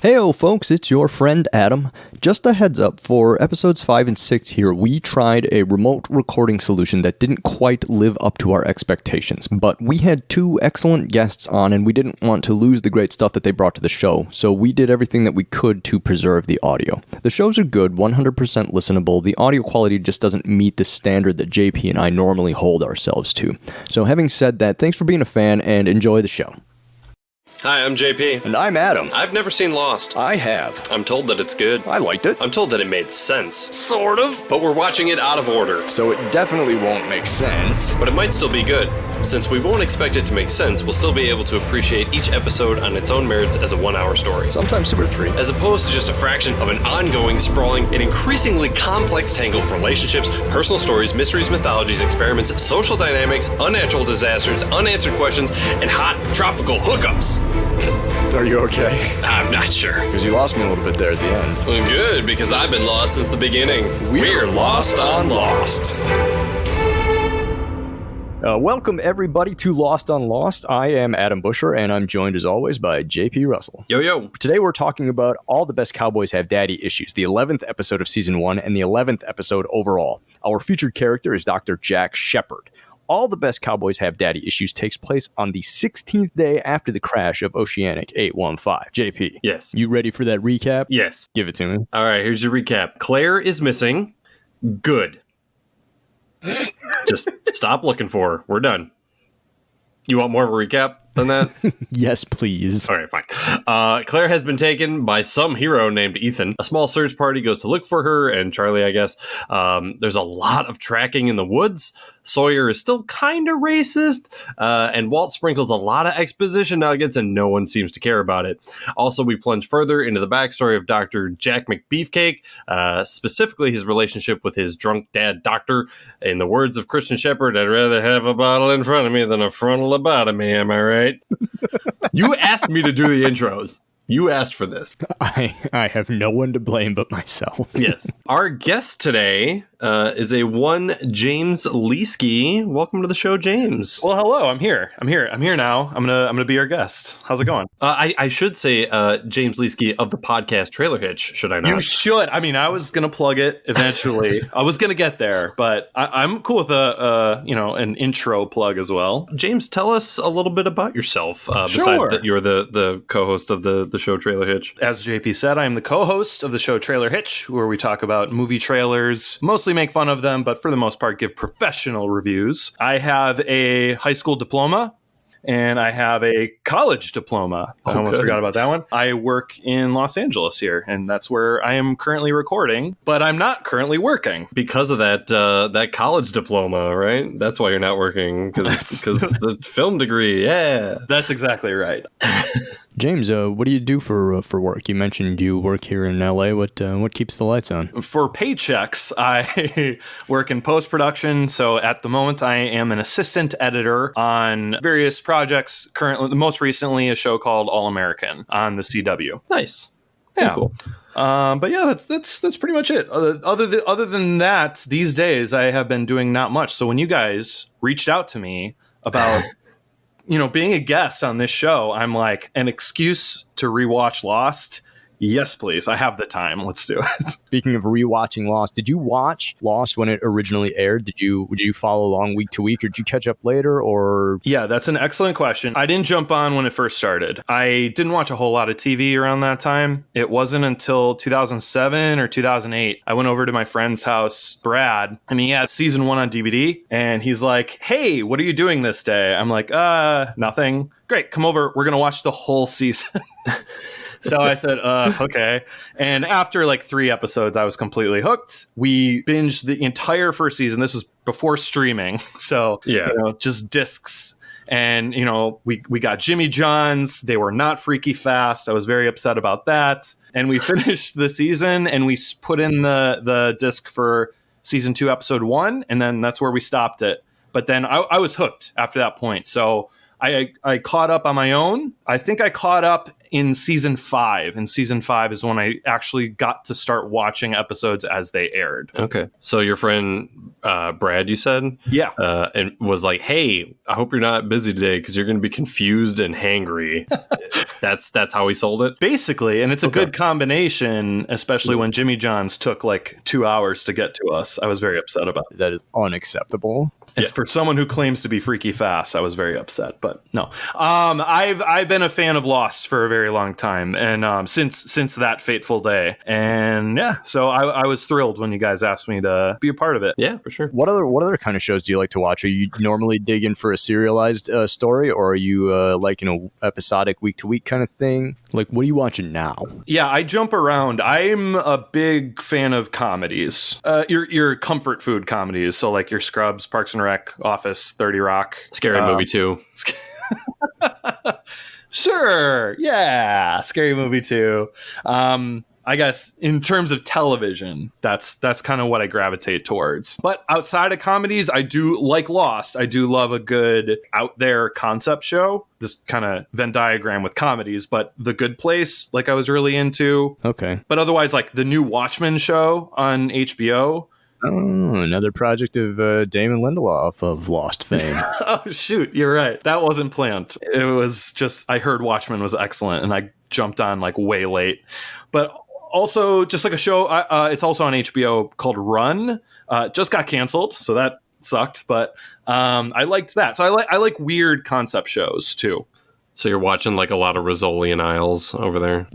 Heyo folks, it's your friend Adam. Just a heads up, for episodes 5 and 6 here, we tried a remote recording solution that didn't quite live up to our expectations, but we had two excellent guests on and we didn't want to lose the great stuff that they brought to the show, so we did everything that we could to preserve the audio. The shows are good, 100% listenable, the audio quality just doesn't meet the standard that JP and I normally hold ourselves to. So having said that, thanks for being a fan and enjoy the show. Hi, I'm JP. And I'm Adam. I've never seen Lost. I have. I'm told that it's good. I liked it. I'm told that it made sense. Sort of. But we're watching it out of order. So it definitely won't make sense. But it might still be good. Since we won't expect it to make sense, we'll still be able to appreciate each episode on its own merits as a 1-hour story. Sometimes 2 or 3. As opposed to just a fraction of an ongoing, sprawling, and increasingly complex tangle of relationships, personal stories, mysteries, mythologies, experiments, social dynamics, unnatural disasters, unanswered questions, and hot tropical hookups. Are you okay? I'm not sure. Because you lost me a little bit there at the end. Well, good, because I've been lost since the beginning. We're lost on Lost. Welcome, everybody, to Lost on Lost. I am Adam Busher, and I'm joined, as always, by JP Russell. Yo, yo. Today, we're talking about All the Best Cowboys Have Daddy Issues, the 11th episode of Season 1 and the 11th episode overall. Our featured character is Dr. Jack Shepard. All the Best Cowboys Have Daddy Issues takes place on the 16th day after the crash of Oceanic 815. JP. Yes. You ready for that recap? Yes. Give it to me. All right, here's your recap. Claire is missing. Good. Just stop looking for her. We're done. You want more of a recap than that? Yes, please. All right, fine. Claire has been taken by some hero named Ethan. A small search party goes to look for her, and Charlie, I guess. There's a lot of tracking in the woods. Sawyer is still kind of racist, and Walt sprinkles a lot of exposition nuggets, and no one seems to care about it. Also, we plunge further into the backstory of Dr. Jack McBeefcake, specifically his relationship with his drunk dad doctor. In the words of Christian Shepherd, I'd rather have a bottle in front of me than a frontal lobotomy, am I right? You asked me to do the intros. You asked for this. I have no one to blame but myself. Yes. Our guest today is a one James Lieske. Welcome to the show, James. Well, hello. I'm here now. I'm gonna be your guest. How's it going? I should say James Lieske of the podcast Trailer Hitch. Should I not? You should. I mean, I was gonna plug it eventually. I was gonna get there, but I'm cool with an intro plug as well. James, tell us a little bit about yourself. Besides Sure. that, you're the co-host of the show Trailer Hitch. As JP said, I am the co-host of the show Trailer Hitch, where we talk about movie trailers, mostly make fun of them, but for the most part give professional reviews. I have a high school diploma and I have a college diploma. I almost forgot about that one. I work in Los Angeles here, and that's where I am currently recording, but I'm not currently working. Because of that college diploma, right? That's why you're not working, because the film degree, yeah. That's exactly right. James, what do you do for work? You mentioned you work here in LA. What keeps the lights on? For paychecks, I work in post-production. So at the moment, I am an assistant editor on various projects. Currently, most recently, a show called All American on the CW. Nice. Yeah. Cool. But yeah, that's pretty much it. Other than that, these days I have been doing not much. So when you guys reached out to me about being a guest on this show, I'm like, an excuse to rewatch Lost. Yes, please. I have the time. Let's do it. Speaking of rewatching Lost, did you watch Lost when it originally aired? Did you follow along week to week, or did you catch up later? Or yeah, that's an excellent question. I didn't jump on when it first started. I didn't watch a whole lot of TV around that time. It wasn't until 2007 or 2008. I went over to my friend's house, Brad, and he had season 1 on DVD. And he's like, "Hey, what are you doing this day?" I'm like, nothing. Great, come over. We're gonna watch the whole season. So I said, okay. And after like 3 episodes, I was completely hooked. We binged the entire first season. This was before streaming. So, yeah, just discs. And, we got Jimmy John's. They were not freaky fast. I was very upset about that. And we finished the season and we put in the disc for season 2, episode 1. And then that's where we stopped it. But then I was hooked after that point. So I caught up on my own. I think I caught up in season 5. And season 5 is when I actually got to start watching episodes as they aired. Okay. So your friend Brad, you said? Yeah. And was like, hey, I hope you're not busy today because you're going to be confused and hangry. That's how he sold it? Basically. And it's a good combination, especially when Jimmy John's took like 2 hours to get to us. I was very upset about it. That is unacceptable. It's for someone who claims to be freaky fast. I was very upset, but no. I've been a fan of Lost for a very long time, and since that fateful day, and yeah, so I was thrilled when you guys asked me to be a part of it. Yeah, for sure. What other kind of shows do you like to watch? Are you normally digging for a serialized story, or are you episodic week to week kind of thing? Like, what are you watching now? Yeah, I jump around. I'm a big fan of comedies. Your comfort food comedies, so like your Scrubs, Parks and Rec, Office, 30 Rock. Scary Movie 2. Sure. Yeah. Scary Movie 2. I guess in terms of television, that's kind of what I gravitate towards. But outside of comedies, I do like Lost. I do love a good out there concept show. This kind of Venn diagram with comedies, but The Good Place, like I was really into. Okay. But otherwise, like the new Watchmen show on HBO. Oh, another project of Damon Lindelof of Lost fame. Oh, shoot. You're right. That wasn't planned. It was just, I heard Watchmen was excellent and I jumped on like way late. But also just like a show, it's also on HBO called Run. Just got canceled, so that sucked. But I liked that. So I like weird concept shows too. So you're watching like a lot of Rizzoli and Isles over there.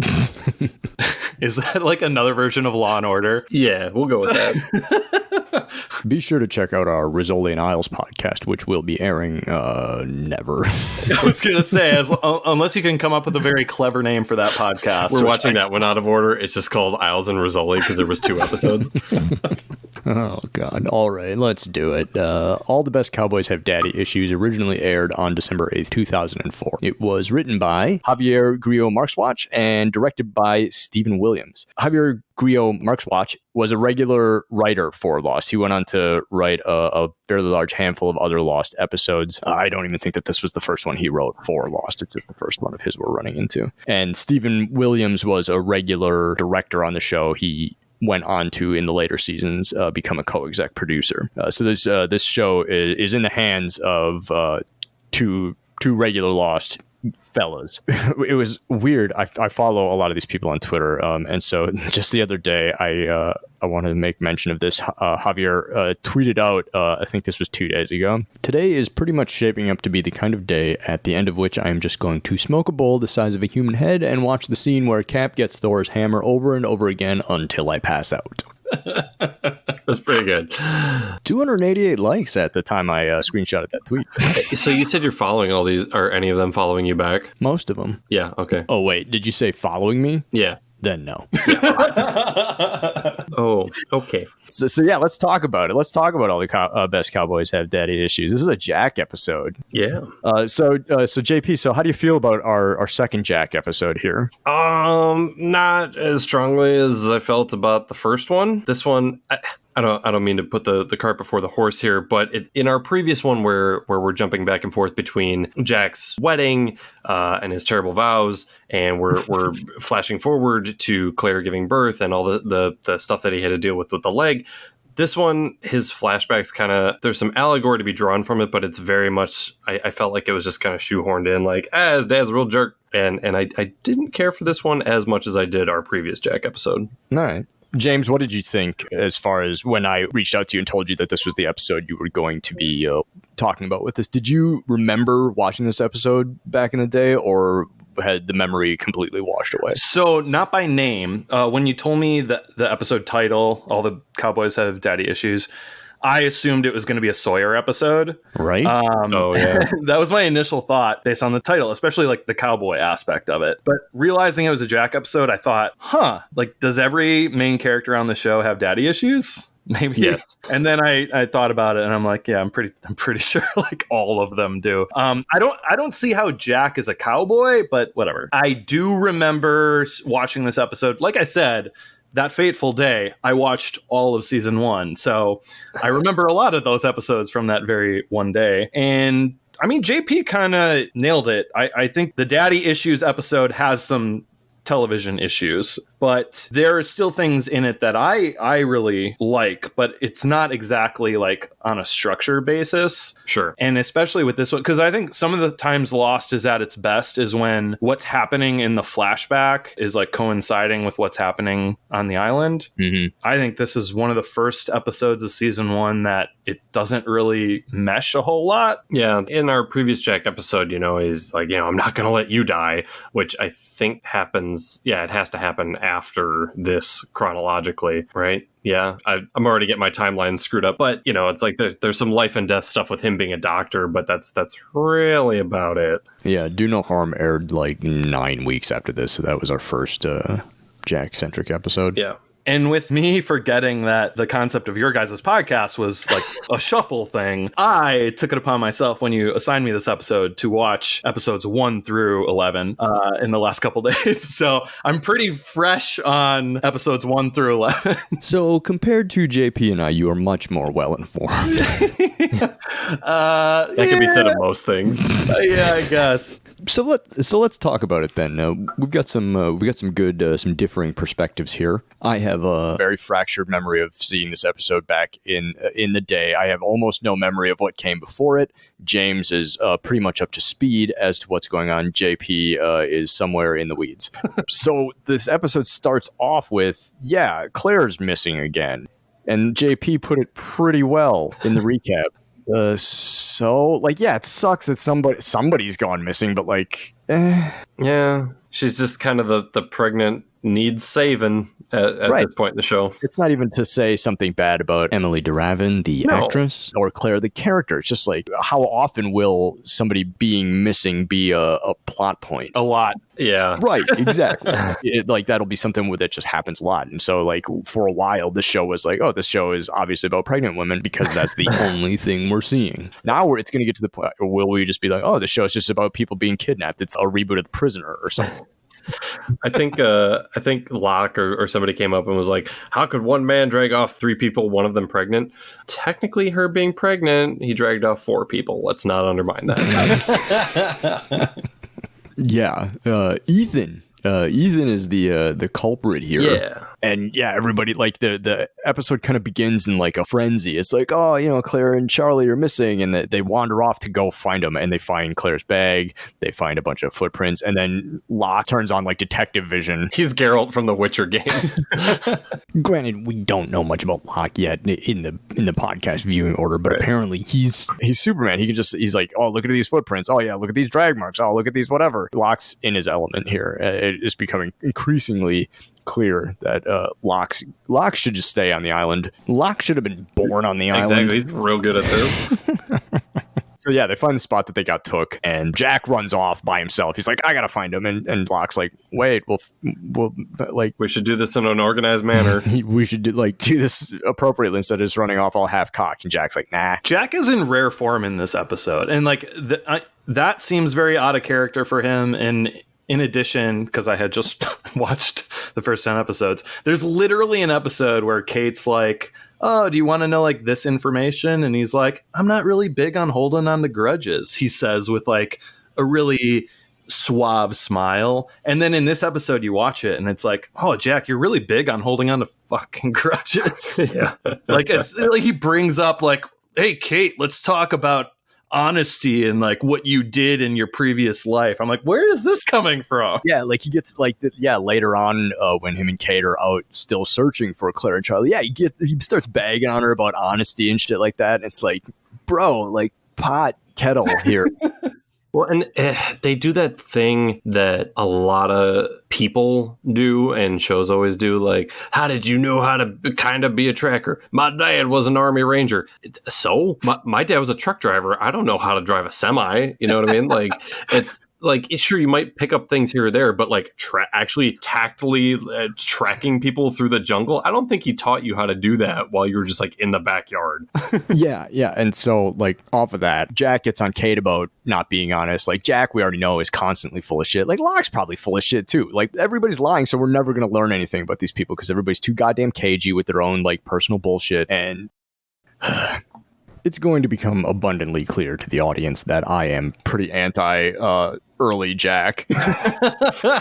Is that like another version of Law and Order? Yeah, we'll go with that. Be sure to check out our Rizzoli and Isles podcast, which will be airing never. I was going to say, unless you can come up with a very clever name for that podcast. We're watching that one out of order. It's just called Isles and Rizzoli because there was 2 episodes. Oh, God. All right, let's do it. All the Best Cowboys Have Daddy Issues originally aired on December 8th, 2004. It was written by Javier Grillo-Marxuach and directed by Stephen Williams. Javier Grillo-Marxuach was a regular writer for Lost. He went on to write a fairly large handful of other Lost episodes. I don't even think that this was the first one he wrote for Lost. It's just the first one of his we're running into. And Stephen Williams was a regular director on the show. He went on to, in the later seasons, become a co-exec producer. So this show is in the hands of two regular Lost fellas. It was weird. I follow a lot of these people on Twitter, and so just the other day I wanted to make mention of this. Javier tweeted out, I think this was 2 days ago, "Today is pretty much shaping up to be the kind of day at the end of which I am just going to smoke a bowl the size of a human head and watch the scene where Cap gets Thor's hammer over and over again until I pass out." That's pretty good. 288 likes at the time I screenshotted that tweet. So you said you're following all these. Are any of them following you back? Most of them. Yeah, okay. Oh, wait. Did you say following me? Yeah. Then no. Oh, okay. So yeah, let's talk about it. Let's talk about all the Best Cowboys Have Daddy Issues. This is a Jack episode. Yeah. So JP, so how do you feel about our second Jack episode here? Not as strongly as I felt about the first one. This one, I don't mean to put the cart before the horse here, but in our previous one where we're jumping back and forth between Jack's wedding and his terrible vows, and we're flashing forward to Claire giving birth and all the stuff that he had to deal with the leg. This one, his flashbacks there's some allegory to be drawn from it, but it's very much, I felt like it was just kind of shoehorned in, like, his dad's a real jerk. And I didn't care for this one as much as I did our previous Jack episode. All right. James, what did you think as far as when I reached out to you and told you that this was the episode you were going to be talking about with us? Did you remember watching this episode back in the day, or had the memory completely washed away? So not by name. When you told me the episode title, All the Cowboys Have Daddy Issues, I assumed it was going to be a Sawyer episode. Right. Oh, yeah. That was my initial thought based on the title, especially like the cowboy aspect of it. But realizing it was a Jack episode, I thought, like, does every main character on the show have daddy issues? Maybe. Yes. And then I thought about it and I'm like, yeah, I'm pretty sure like all of them do. I don't see how Jack is a cowboy, but whatever. I do remember watching this episode. Like I said, that fateful day, I watched all of season 1. So I remember a lot of those episodes from that very one day. And I mean, JP kind of nailed it. I think the Daddy Issues episode has some television issues, but there are still things in it that I really like, but it's not exactly like on a structure basis. Sure. And especially with this one, because I think some of the times Lost is at its best is when what's happening in the flashback is like coinciding with what's happening on the island. Mm-hmm. I think this is one of the first episodes of season 1 that it doesn't really mesh a whole lot. Yeah. In our previous Jack episode, he's like, I'm not going to let you die, which I think happens. Yeah, it has to happen after this chronologically, right? Yeah, I'm already getting my timeline screwed up, but it's like there's some life and death stuff with him being a doctor, but that's really about it. Yeah, Do No Harm aired like 9 weeks after this, so that was our first Jack-centric episode. Yeah. And with me forgetting that the concept of your guys' podcast was like a shuffle thing, I took it upon myself when you assigned me this episode to watch episodes 1 through 11 in the last couple days. So I'm pretty fresh on episodes 1 through 11. So compared to JP and I, you are much more well-informed. That can be said of most things. Yeah, I guess. So let's talk about it then. We've got some good some differing perspectives here. I have a very fractured memory of seeing this episode back in the day. I have almost no memory of what came before it. James is pretty much up to speed as to what's going on. JP is somewhere in the weeds. So this episode starts off with, Claire's missing again, and JP put it pretty well in the recap. It sucks that somebody's gone missing, but Yeah, she's just kind of the pregnant needs saving at this point in the show. It's not even to say something bad about Emily DeRavin, the actress, or Claire, the character. It's just like, how often will somebody being missing be a plot point? A lot. Yeah. Right, exactly. That'll be something that just happens a lot. And so, for a while, this show was like, oh, this show is obviously about pregnant women because that's the only thing we're seeing. Now it's going to get to the point, or will we just be like, oh, this show is just about people being kidnapped? It's a reboot of The Prisoner or something. I think Locke or somebody came up and was like, how could one man drag off 3 people, one of them pregnant? Technically, her being pregnant, he dragged off 4 people. Let's not undermine that. Yeah. Ethan. Ethan is the culprit here. Yeah. And everybody, the episode kind of begins in a frenzy. It's like, oh, Claire and Charlie are missing, and they wander off to go find them, and they find Claire's bag. They find a bunch of footprints, and then Locke turns on detective vision. He's Geralt from the Witcher games. Granted, we don't know much about Locke yet in the podcast viewing order, but apparently he's Superman. He's like, oh, look at these footprints. Oh yeah, look at these drag marks. Oh, look at these whatever. Locke's in his element here. It is becoming increasingly clear that Locke should just stay on the island. Locke should have been born on the island. Exactly. He's real good at this. So they find the spot that they got took, and Jack runs off by himself. He's like, I gotta find him, and Locke's like, wait, we should do this in an organized manner. We should do this appropriately instead of just running off all half cocked. And Jack's like, nah. Jack is in rare form in this episode, and that seems very out of character for him. And in addition, because I had just watched the first 10 episodes, there's literally an episode where Kate's like, oh, do you want to know this information? And he's like, I'm not really big on holding on to grudges, he says with a really suave smile. And then in this episode, you watch it and it's like, oh, Jack, you're really big on holding on to fucking grudges. Yeah. It's he brings up hey, Kate, let's talk about honesty and what you did in your previous life. I'm like, where is this coming from? Yeah, he gets later on when him and Kate are out still searching for Claire and Charlie. Yeah, he starts bagging on her about honesty and shit like that. And it's like, bro, pot kettle here. Well, and they do that thing that a lot of people do and shows always do, how did you know how to kind of be a tracker? My dad was an Army Ranger. So? My dad was a truck driver. I don't know how to drive a semi. You know what I mean? It's... sure, you might pick up things here or there, but actually tactily tracking people through the jungle, I don't think he taught you how to do that while you were just in the backyard. Yeah. And so off of that, Jack gets on Kate about not being honest. Jack, we already know, is constantly full of shit. Locke's probably full of shit too. Everybody's lying, so we're never going to learn anything about these people because everybody's too goddamn cagey with their own personal bullshit. And It's going to become abundantly clear to the audience that I am pretty anti early Jack.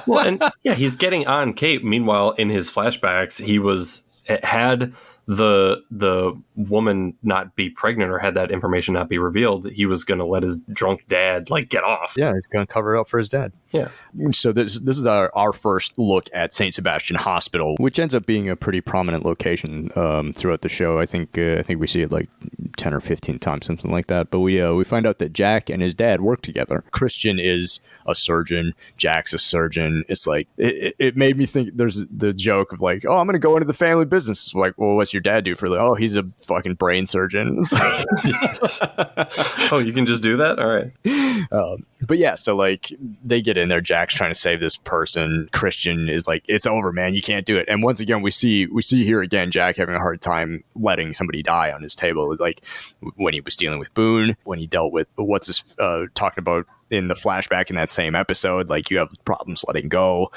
Well, and yeah, he's getting on Kate. Meanwhile, in his flashbacks, he had the woman not be pregnant or had that information not be revealed, he was going to let his drunk dad get off. Yeah, he's going to cover it up for his dad. Yeah. So this is our first look at St. Sebastian Hospital, which ends up being a pretty prominent location throughout the show. I think we see it 10 or 15 times, something like that. But we find out that Jack and his dad work together. Christian is a surgeon. Jack's a surgeon. It's it made me think. There's the joke of oh, I'm going to go into the family business. It's well, what's your dad do for? Oh, he's a fucking brain surgeon. Oh, you can just do that? All right. But yeah, so they get in there. Jack's trying to save this person. Christian is it's over, man. You can't do it. And once again, we see here again Jack having a hard time letting somebody die on his table. When he was dealing with Boone, when he dealt with talking about in the flashback in that same episode, you have problems letting go,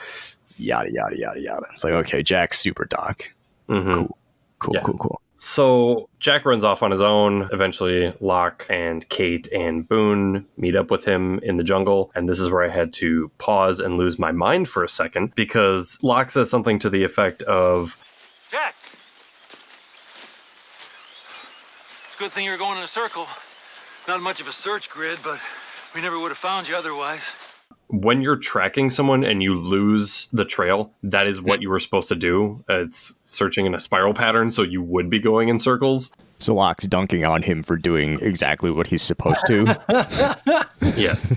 yada yada yada yada. It's okay, Jack's super doc. Mm-hmm. Cool. Yeah. Cool. So Jack runs off on his own. Eventually, Locke and Kate and Boone meet up with him in the jungle. And this is where I had to pause and lose my mind for a second, because Locke says something to the effect of, Jack! It's a good thing you're going in a circle. Not much of a search grid, but we never would have found you otherwise. When you're tracking someone and you lose the trail, that is what you were supposed to do. It's searching in a spiral pattern, so you would be going in circles. So Locke's dunking on him for doing exactly what he's supposed to. Yes.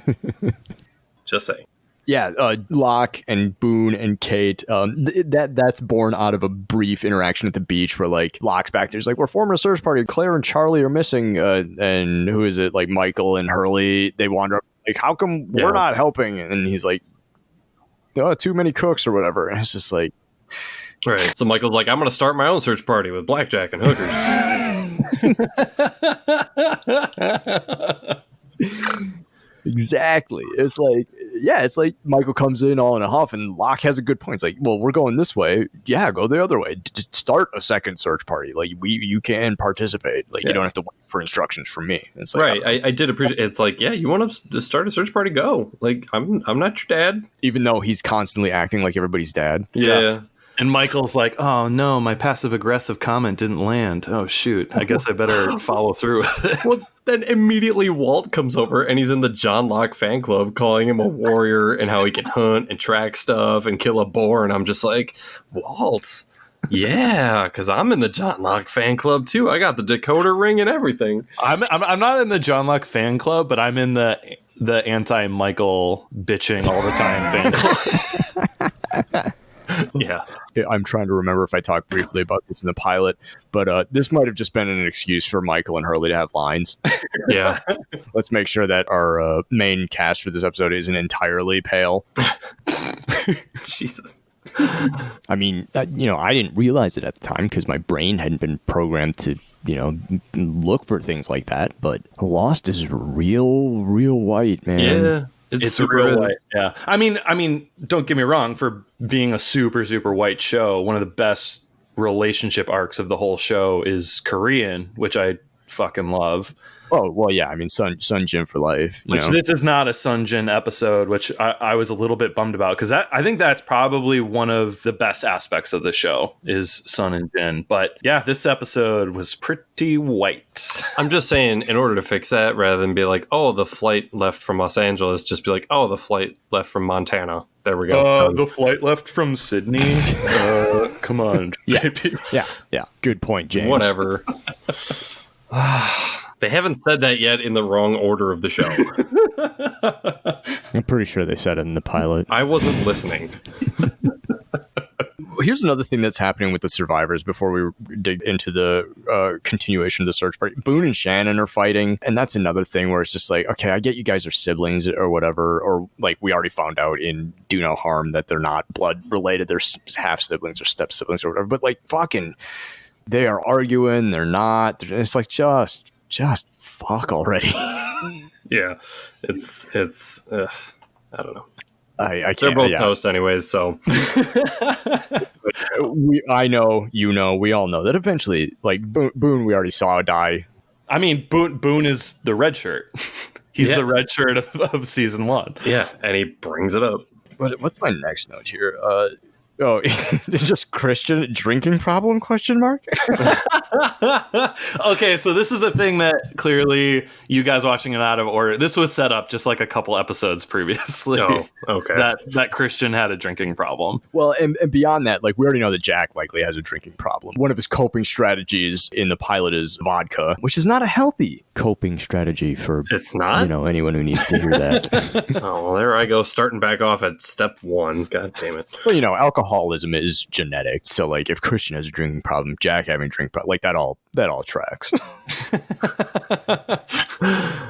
Just saying. Yeah, Locke and Boone and Kate, that's born out of a brief interaction at the beach where Locke's back there's we're forming a search party. Claire and Charlie are missing, and who is it? Michael and Hurley. They wander up. How come we're not helping? And he's oh, too many cooks or whatever. And it's just right. So Michael's I'm going to start my own search party with blackjack and hookers. Exactly. It's it's Michael comes in all in a huff, and Locke has a good point. It's well, we're going this way. Yeah, go the other way. Just start a second search party. You can participate. You don't have to wait for instructions from me. It's right. I did appreciate. It's yeah, you want to start a search party? Go. I'm not your dad. Even though he's constantly acting like everybody's dad. Yeah. And Michael's oh no, my passive-aggressive comment didn't land. Oh shoot, I guess I better follow through with it. Well, then immediately Walt comes over and he's in the John Locke fan club calling him a warrior and how he can hunt and track stuff and kill a boar. And I'm just Walt, yeah, because I'm in the John Locke fan club too. I got the Dakota ring and everything. I'm not in the John Locke fan club, but I'm in the anti-Michael bitching all the time fan club. Yeah. I'm trying to remember if I talked briefly about this in the pilot, but this might have just been an excuse for Michael and Hurley to have lines. Yeah. Let's make sure that our main cast for this episode isn't entirely pale. Jesus. I mean, I didn't realize it at the time because my brain hadn't been programmed to, look for things like that. But Lost is real white, man. Yeah. It's super real white. Yeah. I mean, don't get me wrong, for being a super, super white show, one of the best relationship arcs of the whole show is Korean, which I fucking love. Oh, well, yeah. I mean, Sun Jin for life. This is not a Sun Jin episode, which I was a little bit bummed about, because I think that's probably one of the best aspects of the show is Sun and Jin. But yeah, this episode was pretty white. I'm just saying, in order to fix that, rather than be oh, the flight left from Los Angeles, just be oh, the flight left from Montana. There we go. The flight left from Sydney. Come on. Yeah. Good point, James. Whatever. They haven't said that yet in the wrong order of the show. I'm pretty sure they said it in the pilot. I wasn't listening. Here's another thing that's happening with the survivors before we dig into the continuation of the search party. Boone and Shannon are fighting, and that's another thing where it's just okay, I get you guys are siblings or whatever, or we already found out in Do No Harm that they're not blood related, they're half siblings or step siblings or whatever, but fucking they are arguing, they're not. It's just fuck already. Yeah, it's I don't know. I can't. They're both toast anyways, so. I know, we all know that eventually, Boone we already saw die I mean, Boone is the red shirt. He's the red shirt of season 1. Yeah, and he brings it up. But what's my next note here? It's just Christian drinking problem? ? Okay, so this is a thing that clearly you guys watching it out of order. This was set up just like a couple episodes previously. Oh, okay. That Christian had a drinking problem. Well, and beyond that, like we already know that Jack likely has a drinking problem. One of his coping strategies in the pilot is vodka, which is not a healthy coping strategy for It's not? anyone who needs to hear that. Oh, well, there I go, starting back off at step 1. God damn it. So, alcoholism is genetic. So, like, if Christian has a drinking problem, Jack having a drinking problem, like that all tracks.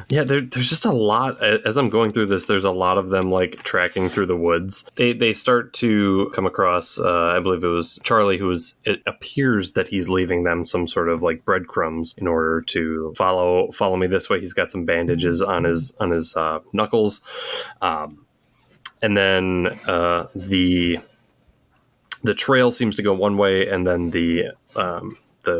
Yeah, there's just a lot. As I'm going through this, there's a lot of them like tracking through the woods. They start to come across, I believe it was Charlie, it appears that he's leaving them some sort of like breadcrumbs in order to follow me this way. He's got some bandages on his knuckles. And then the trail seems to go one way, and then the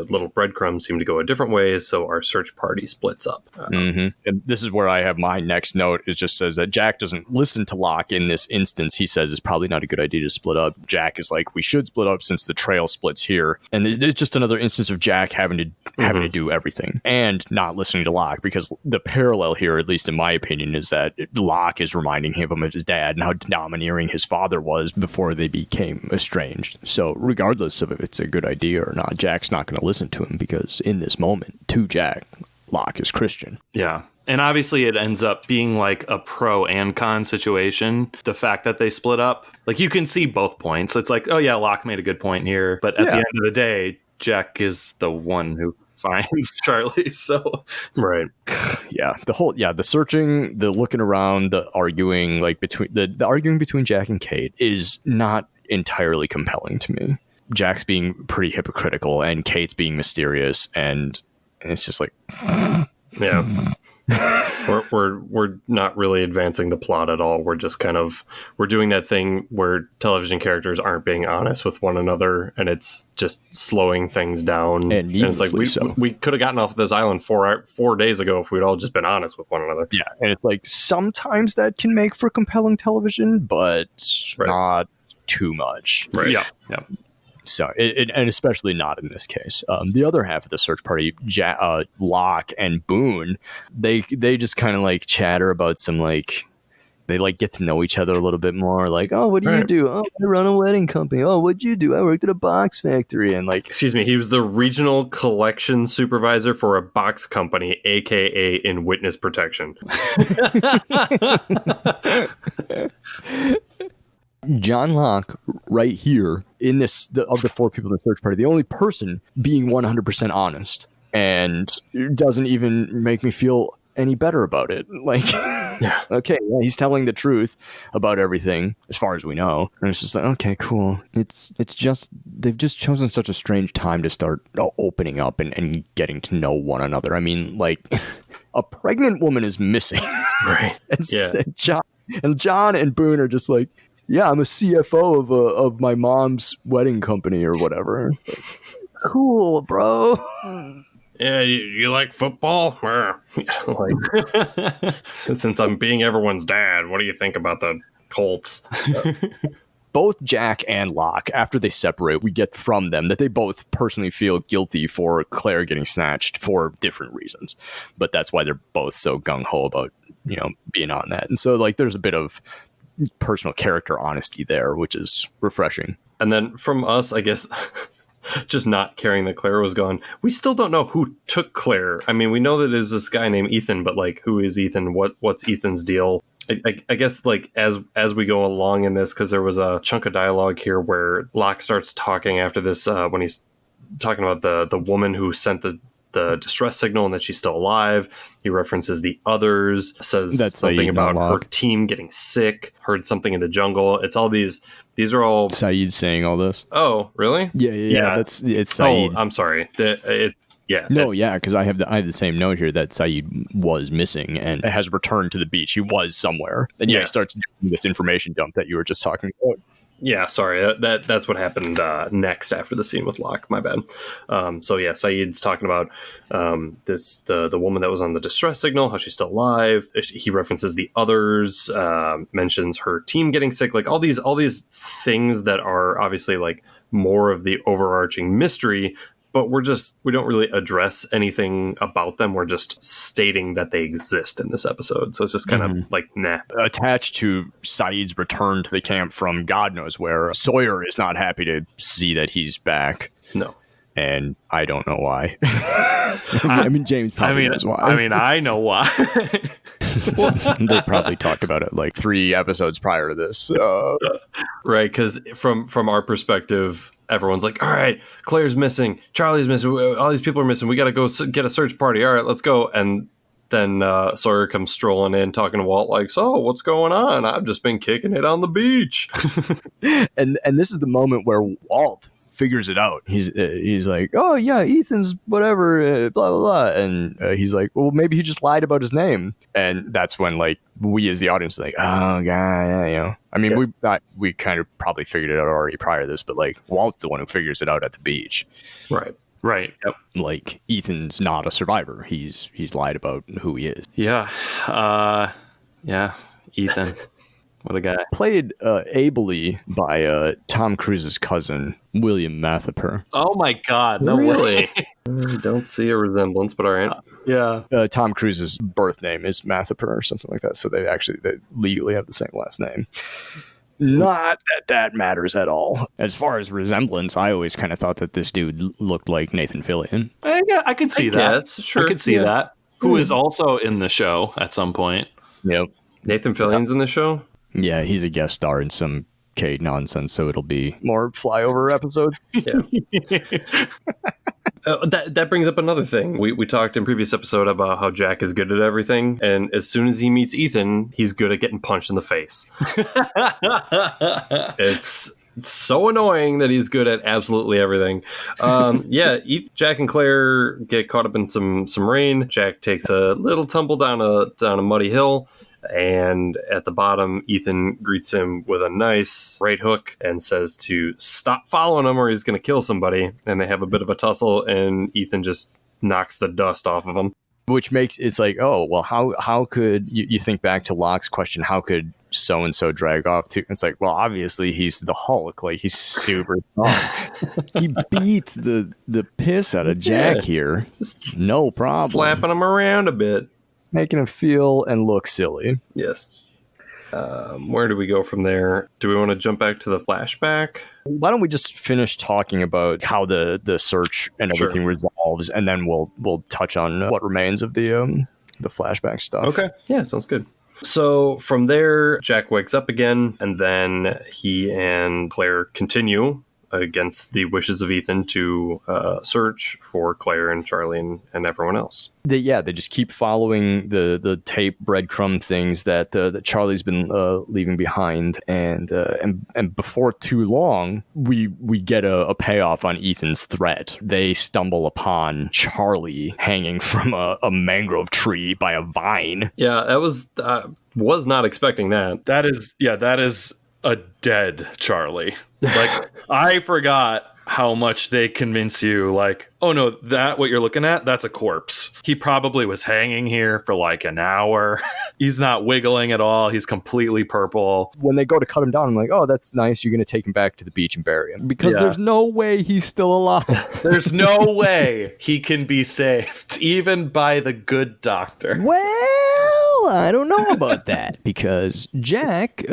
little breadcrumbs seem to go a different way, so our search party splits up. And this is where I have my next note. It just says that Jack doesn't listen to Locke in this instance. He says it's probably not a good idea to split up. Jack is like, we should split up since the trail splits here. And it's just another instance of Jack having to do everything and not listening to Locke, because the parallel here, at least in my opinion, is that Locke is reminding him of his dad and how domineering his father was before they became estranged. So regardless of if it's a good idea or not, Jack's not going to listen to him, because in this moment, to Jack, Locke is Christian. Yeah. And obviously it ends up being like a pro and con situation. The fact that they split up, like you can see both points. It's like, oh yeah, Locke made a good point here. But at the end of the day, Jack is the one who finds Charlie. So, Right. The searching, the looking around, the arguing, like between the arguing between Jack and Kate is not entirely compelling to me. Jack's being pretty hypocritical and Kate's being mysterious, and it's just like, yeah. We're not really advancing the plot at all. We're just we're doing that thing where television characters aren't being honest with one another, and it's just slowing things down. And it's like we could have gotten off this island 4 days ago if we'd all just been honest with one another. Yeah, and it's like sometimes that can make for compelling television, but not too much. Right. Yeah. So, and especially not in this case. The other half of the search party, Locke and Boone, they just kind of like chatter about some like, they like get to know each other a little bit more. Like, oh, what do you do? Oh, I run a wedding company. Oh, what'd you do? I worked at a box factory. And like, excuse me, he was the regional collection supervisor for a box company, aka in witness protection. John Locke, right here in this, of the 4 people in the search party, the only person being 100% honest, and it doesn't even make me feel any better about it. Like, okay, he's telling the truth about everything as far as we know, and it's just like, okay, cool. It's just they've just chosen such a strange time to start opening up and getting to know one another. I mean, like, a pregnant woman is missing, right? and John and Boone are just like, yeah, I'm a CFO of my mom's wedding company or whatever. It's like, cool, bro. Yeah, you like football? Like, since I'm being everyone's dad, what do you think about the Colts? Both Jack and Locke, after they separate, we get from them that they both personally feel guilty for Claire getting snatched for different reasons. But that's why they're both so gung-ho about, being on that. And so, like, there's a bit of personal character honesty there, which is refreshing. And then from us, I guess, just not caring that Claire was gone, we still don't know who took Claire. I mean, we know that there's this guy named Ethan, but like, who is Ethan? What's Ethan's deal? I guess like as we go along in this, because there was a chunk of dialogue here where Locke starts talking after this when he's talking about the woman who sent the distress signal and that she's still alive. He references the others, says that's something about her team getting sick, heard something in the jungle. It's all these are all Saeed saying all this. Oh, really? Yeah. It's Saeed. Oh, I'm sorry. Because I have the same note here that Saeed was missing and has returned to the beach. He was somewhere. And he starts doing this information dump that you were just talking about. Yeah, sorry. That's what happened next after the scene with Locke. My bad. So yeah, Saeed's talking about the woman that was on the distress signal, how she's still alive. He references the others, mentions her team getting sick, like all these things that are obviously like more of the overarching mystery. But we don't really address anything about them. We're just stating that they exist in this episode. So it's just kind of like, nah. Attached to Saeed's return to the camp from God knows where, Sawyer is not happy to see that he's back. No. And I don't know why. I mean, James probably knows why. I mean, I know why. They probably talked about it like 3 episodes prior to this. Right, because from our perspective, everyone's like, all right, Claire's missing, Charlie's missing, all these people are missing, we gotta go get a search party, all right, let's go. And then Sawyer comes strolling in talking to Walt like, so what's going on? I've just been kicking it on the beach. and this is the moment where Walt figures it out. He's like, oh yeah, Ethan's whatever, blah blah blah, and he's like, well, maybe he just lied about his name. And that's when like we as the audience are like, oh god, yeah, you know. I mean, we kind of probably figured it out already prior to this, but like Walt's the one who figures it out at the beach. Right. Yep. Like Ethan's not a survivor. He's lied about who he is. Yeah. Yeah. Ethan. What a guy. Played ably by Tom Cruise's cousin, William Mathaper. Oh my God. No Really? way. I don't see a resemblance, but all right. Yeah. Tom Cruise's birth name is Mathaper or something like that. So they legally have the same last name. Not that matters at all. As far as resemblance, I always kind of thought that this dude looked like Nathan Fillion. Yeah, I could see that. Yes, sure. I could see that. Who is also in the show at some point. Yep. Nathan Fillion's in the show? Yeah, he's a guest star in some K nonsense, so it'll be more flyover episode. Yeah. That brings up another thing. We talked in previous episode about how Jack is good at everything, and as soon as he meets Ethan, he's good at getting punched in the face. It's so annoying that he's good at absolutely everything. Jack and Claire get caught up in some rain. Jack takes a little tumble down a muddy hill. And at the bottom, Ethan greets him with a nice right hook and says to stop following him or he's going to kill somebody. And they have a bit of a tussle and Ethan just knocks the dust off of him. Which makes it's like, oh, well, how could you think back to Locke's question? How could so-and-so drag off too? It's like, well, obviously he's the Hulk. Like he's super strong. He beats the piss out of Jack here. Just no problem. Slapping him around a bit. Making him feel and look silly. Yes. Where do we go from there? Do we want to jump back to the flashback? Why don't we just finish talking about how the search and everything resolves, and then we'll touch on what remains of the flashback stuff. Okay. Yeah, sounds good. So from there, Jack wakes up again, and then he and Claire continue against the wishes of Ethan to search for Claire and Charlie and everyone else. They just keep following the tape breadcrumb things that Charlie's been leaving behind, and before too long, we get a payoff on Ethan's threat. They stumble upon Charlie hanging from a mangrove tree by a vine. Yeah, that was not expecting that. That is a dead Charlie. Like, I forgot how much they convince you, like, oh no, what you're looking at, that's a corpse. He probably was hanging here for like an hour. He's not wiggling at all. He's completely purple. When they go to cut him down, I'm like, oh, that's nice. You're going to take him back to the beach and bury him. Because there's no way he's still alive. There's no way he can be saved, even by the good doctor. Well, I don't know about that, because Jack,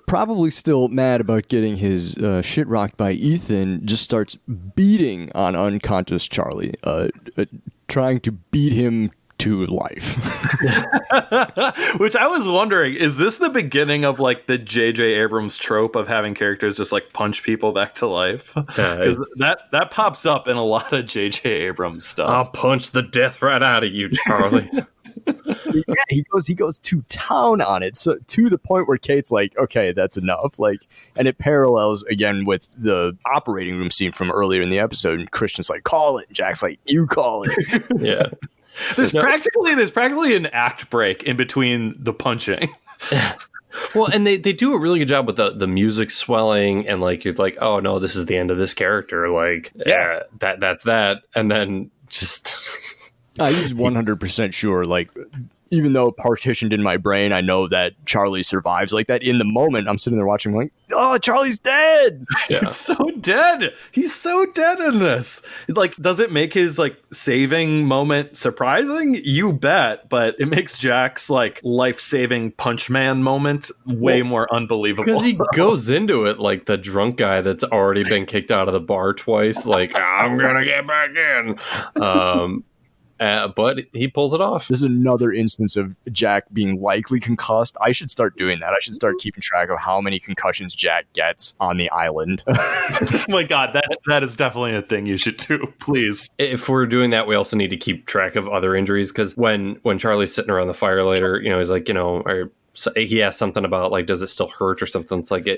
probably still mad about getting his shit rocked by Ethan, just starts beating on unconscious Charlie, trying to beat him to life. Which I was wondering, is this the beginning of like the J.J. Abrams trope of having characters just like punch people back to life? Because that pops up in a lot of J.J. Abrams stuff. I'll punch the death right out of you, Charlie. Yeah, he goes to town on it, so to the point where Kate's like, okay, that's enough. Like, and it parallels again with the operating room scene from earlier in the episode, and Christian's like, call it, and Jack's like, you call it. Yeah. There's practically an act break in between the punching. Well, and they do a really good job with the music swelling, and like you're like, oh no, this is the end of this character. Like, yeah, that's that, and then just. I was 100% sure, like, even though partitioned in my brain, I know that Charlie survives. Like that in the moment, I'm sitting there watching, like, oh, Charlie's dead. Yeah. He's so dead. He's so dead in this. Like, does it make his like saving moment surprising? You bet. But it makes Jack's like life-saving punch man moment way more unbelievable. Because he goes into it like the drunk guy that's already been kicked out of the bar twice. Like, I'm gonna get back in. But he pulls it off. This is another instance of Jack being likely concussed. I should start doing that. I should start keeping track of how many concussions Jack gets on the island. Oh my God, that is definitely a thing you should do, please. If we're doing that, we also need to keep track of other injuries, because when Charlie's sitting around the fire later, he's like, so he asked something about like, does it still hurt or something? It's like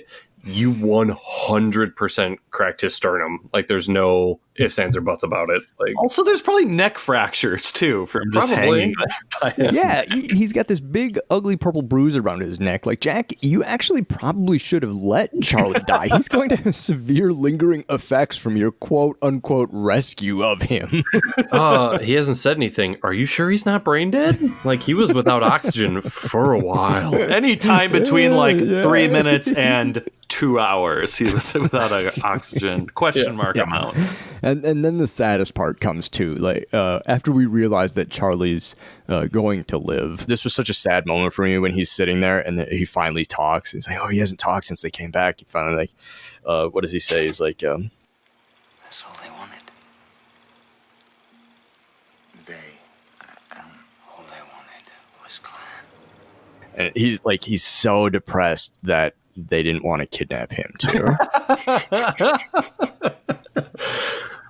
you 100% cracked his sternum. Like there's no ifs, ands, or buts about it. Like also, there's probably neck fractures too from just hanging by his yeah, he's got this big, ugly purple bruise around his neck. Like, Jack, you actually probably should have let Charlie die. He's going to have severe lingering effects from your quote-unquote rescue of him. He hasn't said anything. Are you sure he's not brain dead? Like, he was without oxygen for a while. Any time between 3 minutes and 2 hours, he was without oxygen. Question mark amount. And then the saddest part comes too. Like after we realize that Charlie's going to live, this was such a sad moment for me when he's sitting there and he finally talks. He's like, oh, he hasn't talked since they came back. He finally what does he say? He's like, that's all they wanted. All they wanted was Clan. and he's so depressed that they didn't want to kidnap him too.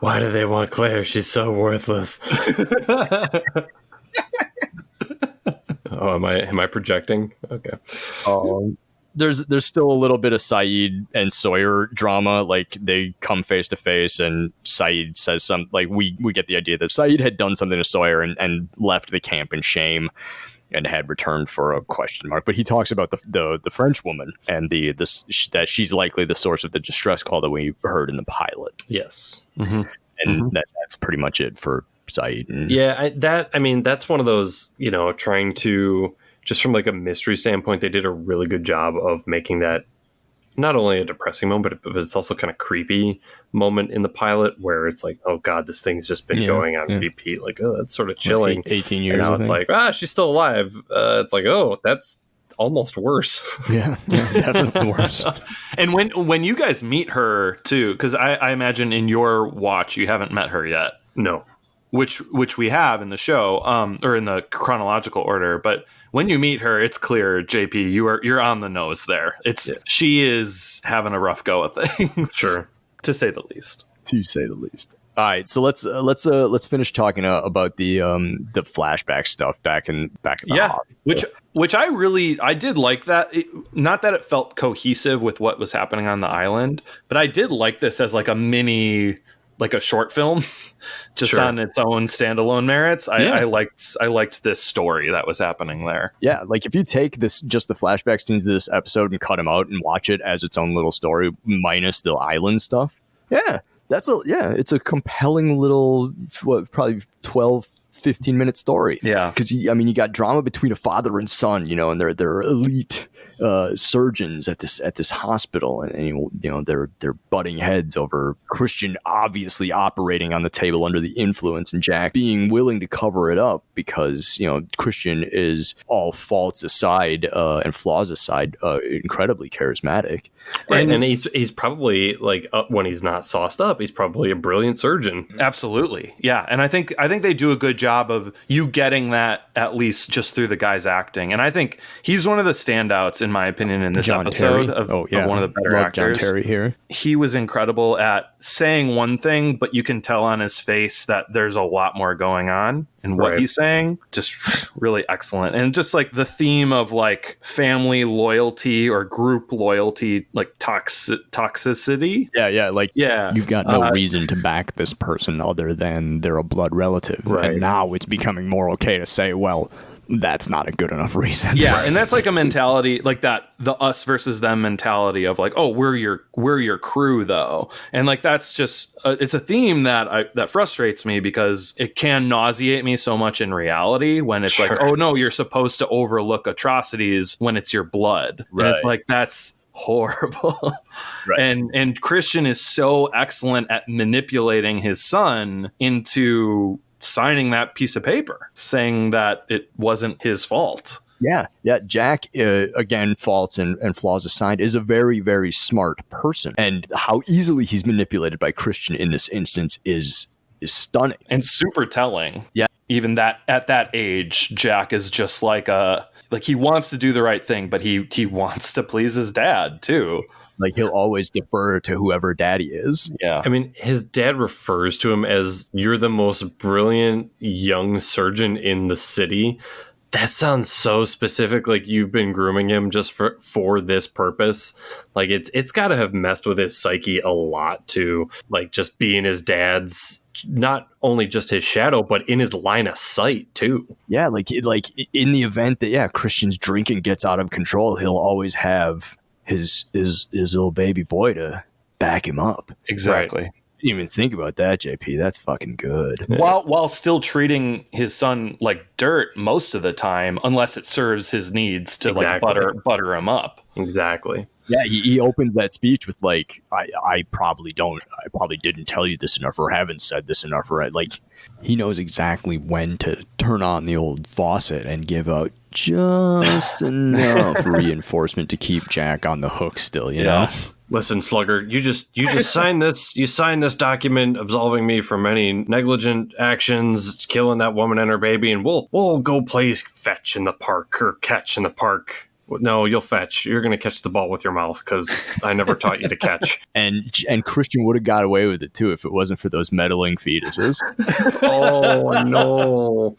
Why do they want Claire? She's so worthless. Oh, am I projecting? Okay. There's still a little bit of Saeed and Sawyer drama. Like they come face to face, and Saeed says something. Like we get the idea that Saeed had done something to Sawyer and left the camp in shame, and had returned for a question mark. But he talks about the French woman and that she's likely the source of the distress call that we heard in the pilot. Yes. Mm-hmm. And that's pretty much it for Saeed. Yeah, that's one of those, trying to, just from like a mystery standpoint, they did a really good job of making that not only a depressing moment, but it's also kind of creepy moment in the pilot where it's like, oh God, this thing's just been going on repeat. Like, oh, that's sort of chilling. Like 18 years. And now it's like, she's still alive. It's like, oh, that's almost worse. Yeah, definitely worse. And when you guys meet her too, because I imagine in your watch you haven't met her yet. No. Which we have in the show, or in the chronological order. But when you meet her, it's clear, JP, you're on the nose there. She is having a rough go of things. Sure. To say the least. All right, so let's finish talking about the flashback stuff back in the hospital. Which I did like that. Not that it felt cohesive with what was happening on the island, but I did like this as like a mini, like a short film, just on its own standalone merits. I liked this story that was happening there. Yeah, like if you take just the flashback scenes of this episode and cut them out and watch it as its own little story minus the island stuff. Yeah. It's a compelling little, probably 12, 15-minute story. Yeah. Because, you got drama between a father and son, and they're elite surgeons at this hospital. And they're butting heads over Christian obviously operating on the table under the influence, and Jack being willing to cover it up because, Christian is, all faults aside and flaws aside, incredibly charismatic. Right. And he's probably like, when he's not sauced up, he's probably a brilliant surgeon. Absolutely. Yeah. And I think they do a good job of you getting that, at least just through the guy's acting. And I think he's one of the standouts, in my opinion, in this episode of one of the better actors. John Terry here. He was incredible at saying one thing, but you can tell on his face that there's a lot more going on. And what he's saying, just really excellent. And just like the theme of like family loyalty or group loyalty, like toxicity. Yeah. You've got no reason to back this person other than they're a blood relative. Right. And now it's becoming more okay to say, well, that's not a good enough reason. Yeah, and that's like a mentality like that, the us versus them mentality of like, oh, we're your crew though, and like that's just it's a theme that frustrates me because it can nauseate me so much in reality when it's like, oh no, you're supposed to overlook atrocities when it's your blood, and it's like that's horrible. Right. And Christian is so excellent at manipulating his son into signing that piece of paper saying that it wasn't his fault. Yeah. Jack, again, faults and flaws aside, is a very, very smart person. And how easily he's manipulated by Christian in this instance is stunning. And super telling. Yeah. Even that at that age, Jack is just like he wants to do the right thing, but he wants to please his dad too. Like he'll always defer to whoever daddy is. Yeah. I mean, his dad refers to him as, you're the most brilliant young surgeon in the city. That sounds so specific, like you've been grooming him just for this purpose. Like it's got to have messed with his psyche a lot too. Like just being his dad's, not only just his shadow, but in his line of sight too. Yeah, like in the event that Christian's drinking gets out of control, he'll always have his little baby boy to back him up. Exactly. Right. Didn't even think about that, JP. That's fucking good. While still treating his son like dirt most of the time, unless it serves his needs to like butter him up. Exactly. Yeah, he opens that speech with like, I probably didn't tell you this enough or haven't said this enough, right? Like he knows exactly when to turn on the old faucet and give out just enough reinforcement to keep Jack on the hook still, you know? Listen, Slugger, you just signed this. You signed this document absolving me from any negligent actions, killing that woman and her baby, and we'll go play fetch in the park or catch in the park. No, you'll fetch. You're going to catch the ball with your mouth because I never taught you to catch. And Christian would have got away with it too if it wasn't for those meddling fetuses. Oh no.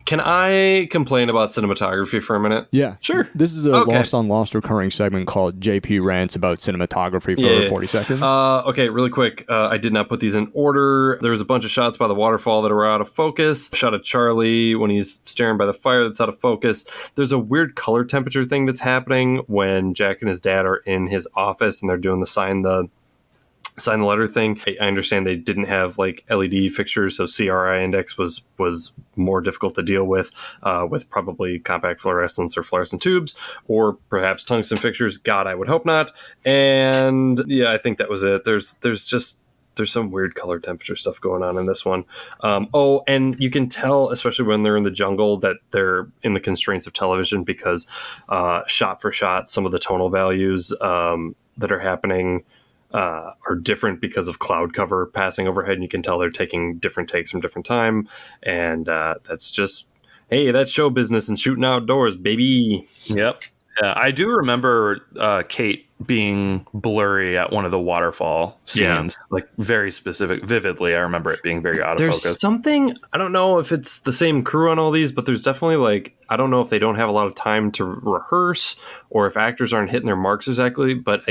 Can I complain about cinematography for a minute? Yeah, sure. This is a Lost on Lost recurring segment called JP Rants about cinematography for 40 seconds. Okay, really quick. I did not put these in order. There was a bunch of shots by the waterfall that were out of focus. A shot of Charlie when he's staring by the fire that's out of focus. There's a weird color temperature thing that's happening when Jack and his dad are in his office and they're doing the sign the letter thing. I understand they didn't have like LED fixtures, so CRI index was more difficult to deal with probably compact fluorescence or fluorescent tubes, or perhaps tungsten fixtures. God, I would hope not. And yeah, I think that was it. There's some weird color temperature stuff going on in this one. And you can tell, especially when they're in the jungle, that they're in the constraints of television because shot for shot, some of the tonal values that are happening are different because of cloud cover passing overhead, and you can tell they're taking different takes from different time, and that's just, hey, that's show business and shooting outdoors, baby. Yep. I do remember Kate being blurry at one of the waterfall scenes, like very specific, vividly. I remember it being very out of focus. There's something, I don't know if it's the same crew on all these, but there's definitely like, I don't know if they don't have a lot of time to rehearse or if actors aren't hitting their marks exactly, but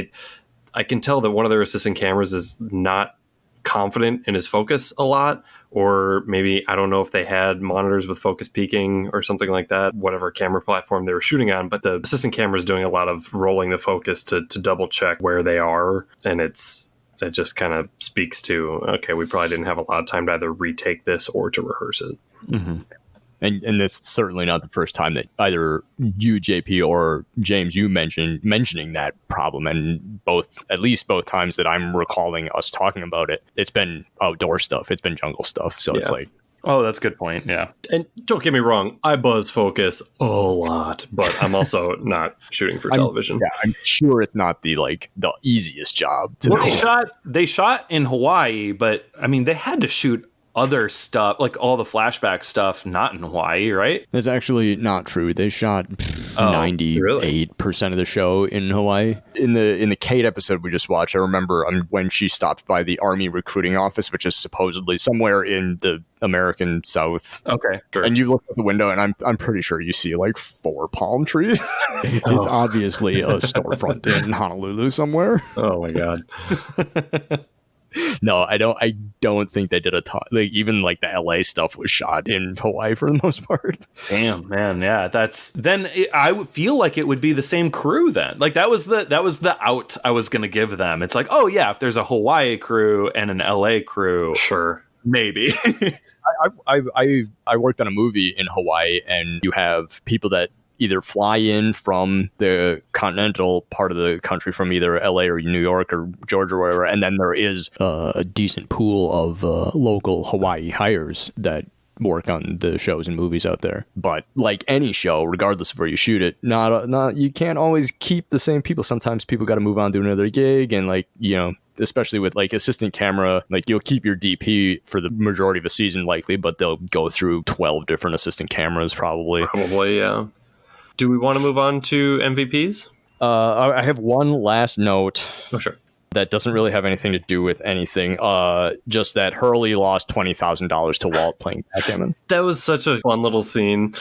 I can tell that one of their assistant cameras is not confident in his focus a lot, or maybe, I don't know if they had monitors with focus peaking or something like that, whatever camera platform they were shooting on, but the assistant camera is doing a lot of rolling the focus to double check where they are, and it just kind of speaks to, okay, we probably didn't have a lot of time to either retake this or to rehearse it. Mm-hmm. And that's certainly not the first time that either you, JP, or James, you mentioning that problem. And at least both times that I'm recalling us talking about it, it's been outdoor stuff. It's been jungle stuff. So it's like, oh, that's a good point. Yeah. And don't get me wrong, I buzz focus a lot, but I'm also not shooting for television. I'm sure it's not the easiest job. They shot in Hawaii, but I mean, they had to shoot other stuff, like all the flashback stuff, not in Hawaii, right? That's actually not true. They shot 98% of the show in Hawaii. In the Kate episode we just watched, I remember when she stopped by the Army recruiting office, which is supposedly somewhere in the American South. Okay, sure. And you look at the window, and I'm pretty sure you see like 4 palm trees. It's obviously a storefront in Honolulu somewhere. Oh my god. No, I don't think they did a ton. Like even like the LA stuff was shot in Hawaii for the most part. Damn, man, yeah. I would feel like it would be the same crew then. Like that was the out I was gonna give them. It's like, oh yeah, if there's a Hawaii crew and an LA crew, Sure. maybe. I worked on a movie in Hawaii, and you have people that either fly in from the continental part of the country from either LA or New York or Georgia or wherever, and then there is a decent pool of local Hawaii hires that work on the shows and movies out there. But like any show, regardless of where you shoot it, not you can't always keep the same people. Sometimes people got to move on to another gig, and like, you know, especially with like assistant camera, like you'll keep your DP for the majority of a season likely, but they'll go through 12 different assistant cameras probably. Probably, yeah. Do we want to move on to MVPs? I have one last note. Oh, sure. That doesn't really have anything to do with anything. Just that Hurley lost $20,000 to Walt playing backgammon. That was such a fun little scene.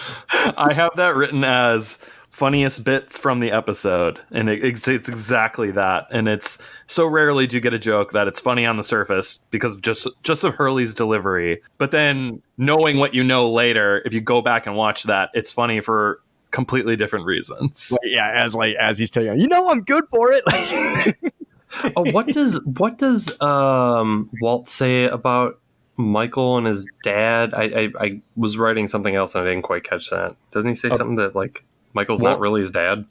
I have that written as funniest bits from the episode, and it's exactly that. And it's so rarely do you get a joke that it's funny on the surface because just of Hurley's delivery, but then knowing what you know later, if you go back and watch that, it's funny for completely different reasons. Yeah, as he's telling you, I'm good for it. Oh, what does Walt say about Michael and his dad? I was writing something else and I didn't quite catch that. Doesn't he say something that like Michael's not really his dad?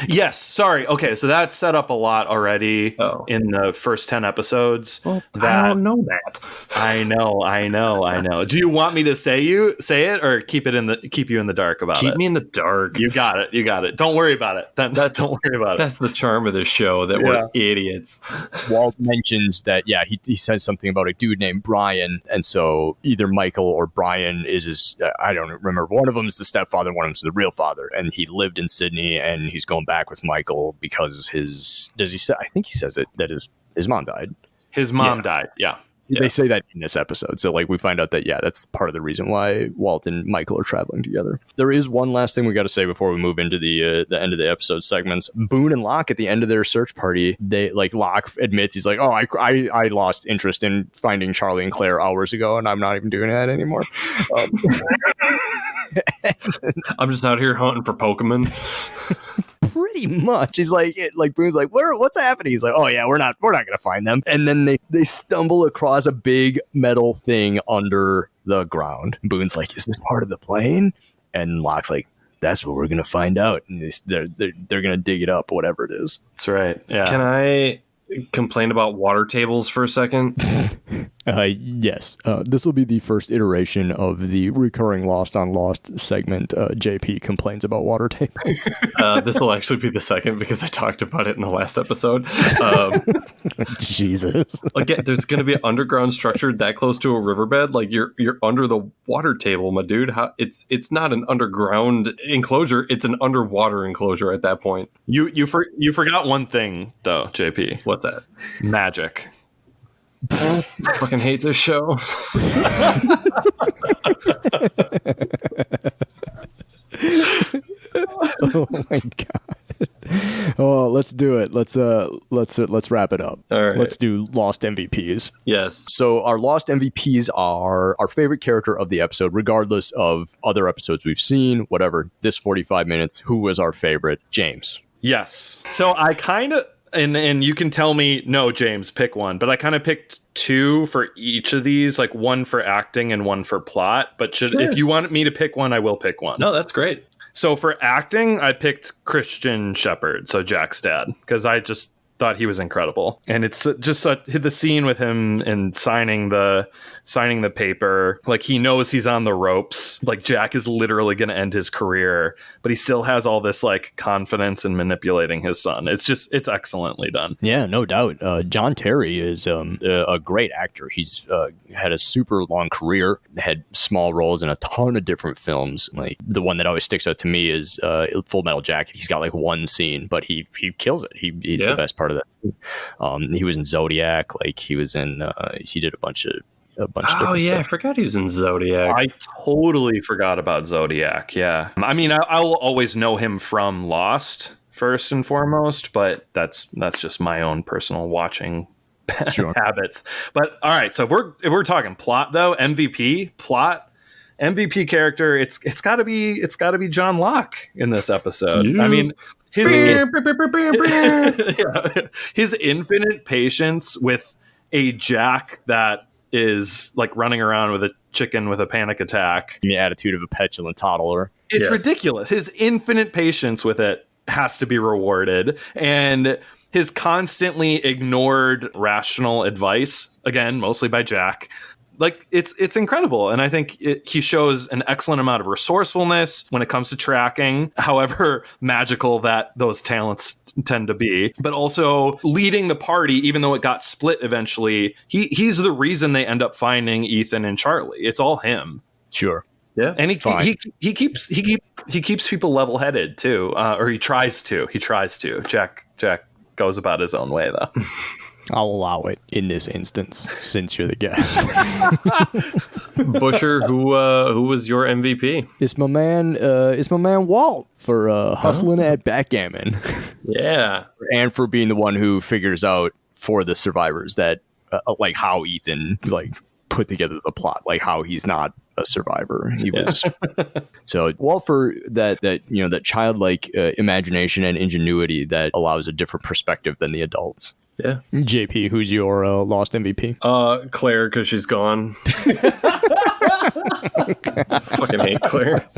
Yes, sorry. Okay, so that's set up a lot already in the first 10 episodes. Well, I don't know that. I know. Do you want me to say it or keep you in the dark about it? Keep me in the dark. You got it. Don't worry about it. Don't worry about it. That's the charm of this show, that we're idiots. Walt mentions that, he says something about a dude named Brian, and so either Michael or Brian is his, I don't remember, one of them is the stepfather, one of them is the real father, and he lived in Sydney, and he's going back with Michael because I think he says it, that his mom died. His mom died, yeah. They say that in this episode. So like we find out that, that's part of the reason why Walt and Michael are traveling together. There is one last thing we got to say before we move into the end of the episode segments. Boone and Locke at the end of their search party, they like Locke admits, he's like, oh, I lost interest in finding Charlie and Claire hours ago, and I'm not even doing that anymore. I'm just out here hunting for Pokemon. Pretty much. He's like, Boone's like, what's happening? He's like, oh yeah, we're not gonna find them. And then they stumble across a big metal thing under the ground. Boone's like, is this part of the plane? And Locke's like, that's what we're gonna find out. And they're gonna dig it up, whatever it is. That's right. Yeah. Can I complain about water tables for a second? Yes. This will be the first iteration of the recurring Lost on Lost segment. JP complains about water tables. This will actually be the second because I talked about it in the last episode. Jesus. Again, there's going to be an underground structure that close to a riverbed. Like you're under the water table, my dude. It's not an underground enclosure. It's an underwater enclosure at that point. You forgot one thing though, JP. What's that? Magic. I fucking hate this show. Oh my god. Oh, let's do it. Let's wrap it up. All right. Let's do Lost MVPs. Yes. So our Lost MVPs are our favorite character of the episode, regardless of other episodes we've seen, whatever. This 45 minutes, who was our favorite? James. Yes. So I kind of, and you can tell me, no, James, pick one. But I kind of picked two for each of these, like one for acting and one for plot. But if you want me to pick one, I will pick one. No, that's great. So for acting, I picked Christian Shepherd, so Jack's dad, because I just thought he was incredible. And it's just the scene with him and signing the paper, like he knows he's on the ropes, like Jack is literally going to end his career, but he still has all this like confidence in manipulating his son. It's excellently done. Yeah, no doubt. John Terry is a great actor. He's had a super long career, had small roles in a ton of different films. Like the one that always sticks out to me is Full Metal Jacket. He's got like one scene, but he kills it. He's the best part of that. He was in Zodiac. Like he was in. He did a bunch of. Oh yeah, stuff. I forgot he was in Zodiac. I totally forgot about Zodiac. Yeah, I mean, I'll always know him from Lost first and foremost, but that's just my own personal watching habits. But all right, so if we're talking plot though, MVP character, it's got to be John Locke in this episode. Yeah. I mean, his infinite patience with a Jack that is like running around with a chicken with a panic attack. The attitude of a petulant toddler. It's ridiculous. His infinite patience with it has to be rewarded. And his constantly ignored rational advice, again, mostly by Jack, like it's incredible. And I think he shows an excellent amount of resourcefulness when it comes to tracking, however magical that those talents tend to be, but also leading the party, even though it got split eventually. He's the reason they end up finding Ethan and Charlie. It's all him. Sure. Yeah. And he keeps people level-headed too. Or he tries to. Jack goes about his own way though. I'll allow it in this instance, since you're the guest. Busher, who was your MVP? It's my man Walt for hustling at backgammon. Yeah, and for being the one who figures out for the survivors that like how Ethan like put together the plot, like how he's not a survivor. He was so Walt for that childlike imagination and ingenuity that allows a different perspective than the adults. Yeah. JP, who's your lost MVP? Claire, because she's gone. Fucking hate Claire.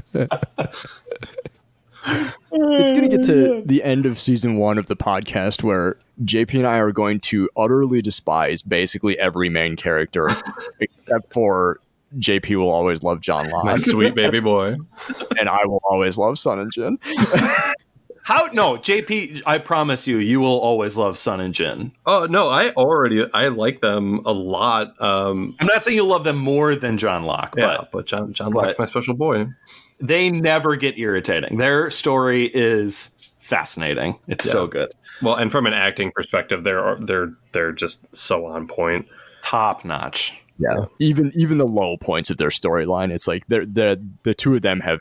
It's going to get to the end of season 1 of the podcast where JP and I are going to utterly despise basically every main character except for JP will always love John Locke. My sweet baby boy. And I will always love Sun and Jin. No, JP, I promise you will always love Sun and Jin. Oh, no, I like them a lot. I'm not saying you love them more than John Locke, but John Locke's my special boy. They never get irritating. Their story is fascinating. It's so good. Well, and from an acting perspective, they're just so on point. Top notch. Yeah. Even the low points of their storyline, it's like the two of them have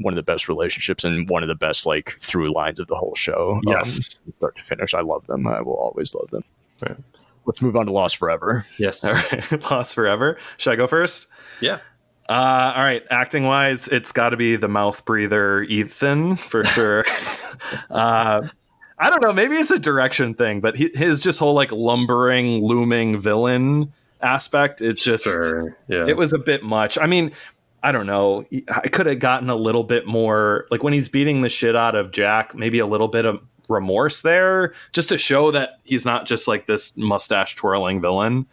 one of the best relationships and one of the best like through lines of the whole show. Yes. Start to finish. I love them. I will always love them. Right. Let's move on to Lost Forever. Yes. All right. Lost Forever. Should I go first? Yeah. All right. Acting wise, it's got to be the mouth breather Ethan for sure. I don't know. Maybe it's a direction thing, but his just whole like lumbering, looming villain aspect. It's just, it was a bit much. I mean, I don't know. I could have gotten a little bit more, like when he's beating the shit out of Jack, maybe a little bit of remorse there, just to show that he's not just like this mustache twirling villain.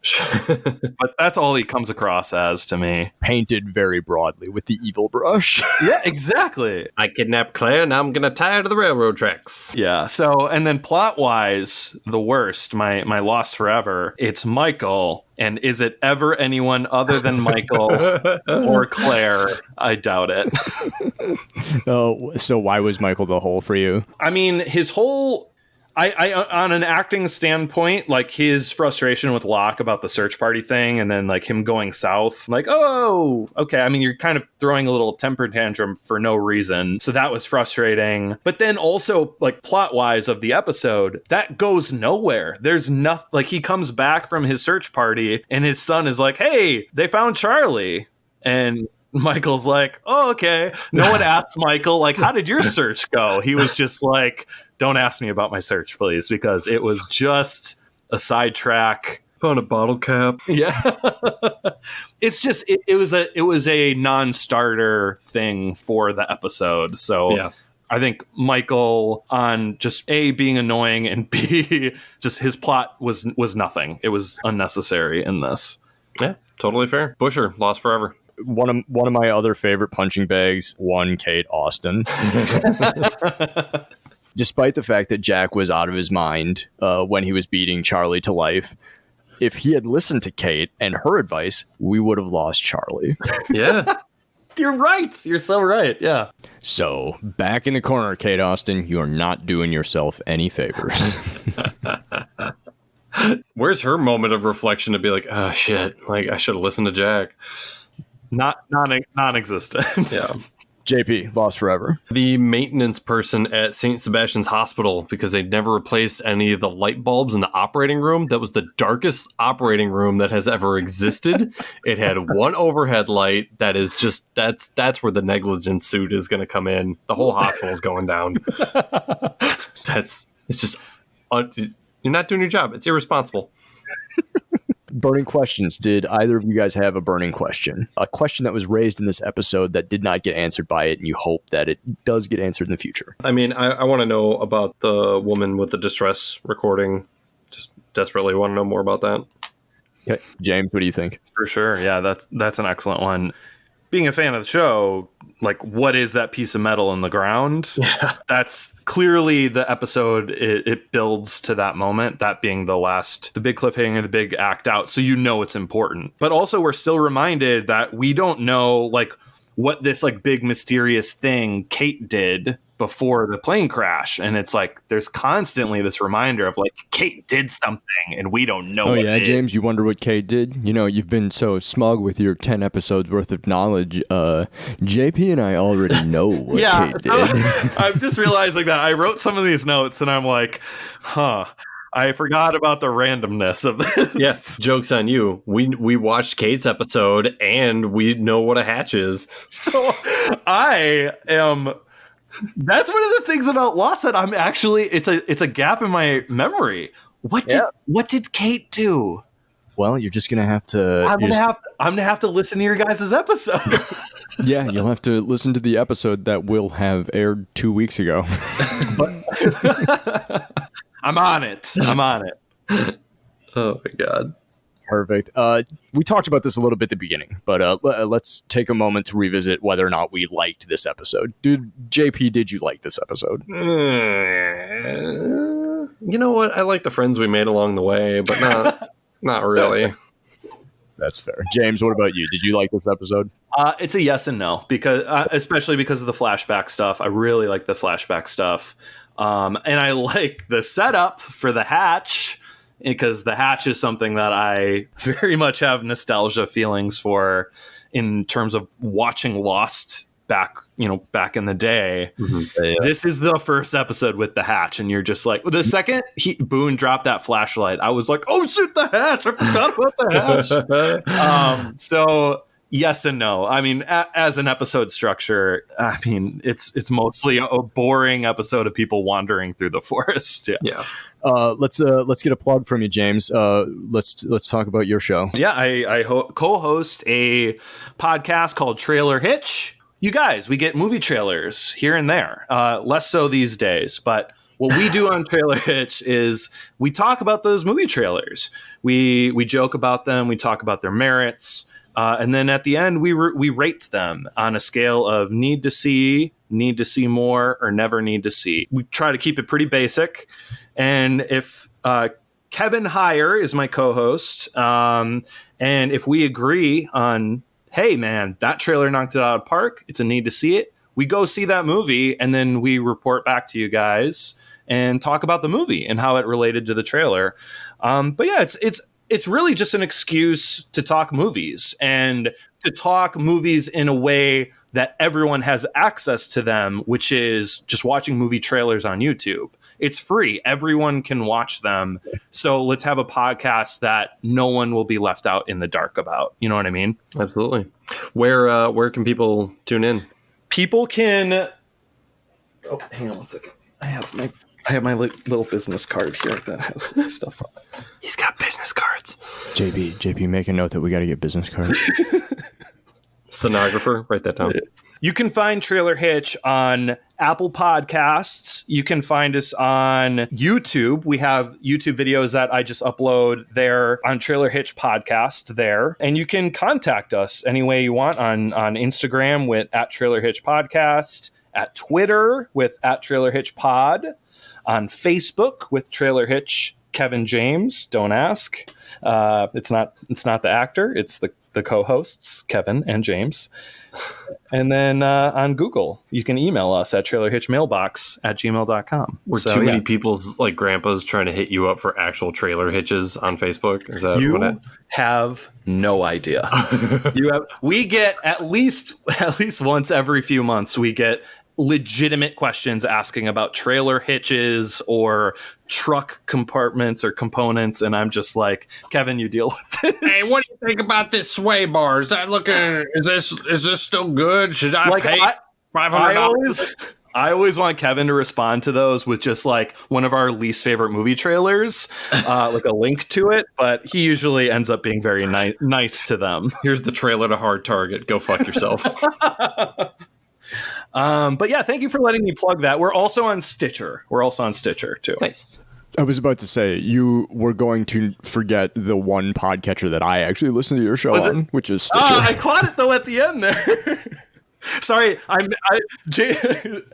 But that's all he comes across as to me. Painted very broadly with the evil brush. Yeah, exactly. I kidnapped Claire, now I'm going to tie her to the railroad tracks. Yeah. So, and then plot wise, the worst, my Lost Forever, it's Michael. And is it ever anyone other than Michael or Claire? I doubt it. Oh, so why was Michael the hole for you? I mean, his whole... I on an acting standpoint, like his frustration with Locke about the search party thing and then like him going south, like, oh, okay. I mean, you're kind of throwing a little temper tantrum for no reason. So that was frustrating. But then also like plot wise of the episode, that goes nowhere. There's nothing, like he comes back from his search party and his son is like, hey, they found Charlie. And Michael's like, oh, okay. No one asked Michael, like, how did your search go? He was just like, don't ask me about my search, please, because it was just a sidetrack. Found a bottle cap. Yeah. It's just, it was a non-starter thing for the episode. So yeah. I think Michael on just A, being annoying, and B, just his plot was nothing. It was unnecessary in this. Yeah, totally fair. Busher, Lost Forever. One of my other favorite punching bags, Kate Austin. Despite the fact that Jack was out of his mind when he was beating Charlie to life, if he had listened to Kate and her advice, we would have lost Charlie. Yeah. You're right. You're so right. Yeah. So, back in the corner, Kate Austin, you're not doing yourself any favors. Where's her moment of reflection to be like, oh, shit, like I should have listened to Jack? Non-existent. Yeah. JP, lost forever. The maintenance person at St. Sebastian's Hospital, because they never replaced any of the light bulbs in the operating room. That was the darkest operating room that has ever existed. It had one overhead light that is just, that's where the negligence suit is going to come in. The whole hospital is going down. It's just, you're not doing your job. It's irresponsible. Burning questions. Did either of you guys have a burning question? A question that was raised in this episode that did not get answered by it, and you hope that it does get answered in the future? I mean, I want to know about the woman with the distress recording. Just desperately want to know more about that. Okay. James, what do you think? For sure. Yeah, that's an excellent one. Being a fan of the show, like, what is that piece of metal in the ground? Yeah. That's clearly the episode. It builds to that moment, that being the big cliffhanger, the big act out. So you know it's important. But also we're still reminded that we don't know, like, what this, like, big mysterious thing Kate did before the plane crash. And it's like there's constantly this reminder of, like, Kate did something and we don't know. Oh yeah, James, you wonder what Kate did? You know, you've been so smug with your 10 episodes worth of knowledge. JP and I already know what Kate did. I'm just realizing that I wrote some of these notes and I'm like, I forgot about the randomness of this. Yes, joke's on you. We watched Kate's episode and we know what a hatch is. So that's one of the things about Lost that I'm actually, it's a gap in my memory. What did Kate do? Well, you're just gonna have to. I'm gonna have to listen to your guys' episode. Yeah, you'll have to listen to the episode that will have aired 2 weeks ago. I'm on it. Oh my god. Perfect. We talked about this a little bit at the beginning, but let's take a moment to revisit whether or not we liked this episode. JP, did you like this episode? You know what? I like the friends we made along the way, but not really. That's fair. James, what about you? Did you like this episode? It's a yes and no, because especially because of the flashback stuff. I really like the flashback stuff. And I like the setup for the hatch, because the hatch is something that I very much have nostalgia feelings for in terms of watching Lost back in the day. Mm-hmm. Yeah. This is the first episode with the hatch, and you're just like, the second Boone dropped that flashlight, I was like, oh shit, the hatch! I forgot about the hatch. So yes and no. I mean, as an episode structure, I mean, it's mostly a boring episode of people wandering through the forest. Yeah. Let's get a plug from you, James. Let's talk about your show. Yeah, I co-host a podcast called Trailer Hitch. You guys, we get movie trailers here and there. Less so these days, but what we do on Trailer Hitch is we talk about those movie trailers. We joke about them. We talk about their merits. And then at the end, we rate them on a scale of need to see more, or never need to see. We try to keep it pretty basic. And if Kevin Heyer is my co-host, and if we agree on, hey, man, that trailer knocked it out of the park, it's a need to see it, we go see that movie, and then we report back to you guys and talk about the movie and how it related to the trailer. But yeah, it's really just an excuse to talk movies, and to talk movies in a way that everyone has access to them, which is just watching movie trailers on YouTube. It's free. Everyone can watch them. So let's have a podcast that no one will be left out in the dark about. You know what I mean? Absolutely. Where can people tune in? People can... Oh, hang on one second. I have my little business card here that has stuff on it. He's got business cards. JP, make a note that we got to get business cards. Stenographer, write that down. You can find Trailer Hitch on Apple Podcasts. You can find us on YouTube. We have YouTube videos that I just upload there on Trailer Hitch Podcast there. And you can contact us any way you want on Instagram with @Trailer Hitch Podcast, at Twitter with @Trailer Hitch Pod, on Facebook with Trailer Hitch Kevin James. Don't ask. It's not the actor. It's the co-hosts, Kevin and James. And then on Google, you can email us at trailerhitchmailbox@gmail.com. Were too many people's like grandpas trying to hit you up for actual trailer hitches on Facebook? Is that you have no idea? We get at least once every few months, we get legitimate questions asking about trailer hitches or truck compartments or components, and I'm just like, Kevin, you deal with this. Hey, what do you think about this sway bar? Is that looking? Is this still good? Should I pay $500? I always want Kevin to respond to those with just like one of our least favorite movie trailers, like a link to it. But he usually ends up being very nice to them. Here's the trailer to Hard Target. Go fuck yourself. But yeah, thank you for letting me plug that. We're also on Stitcher. Too. Nice. I was about to say, you were going to forget the one podcatcher that I actually listen to your show on, which is Stitcher. I caught it though at the end there. Sorry,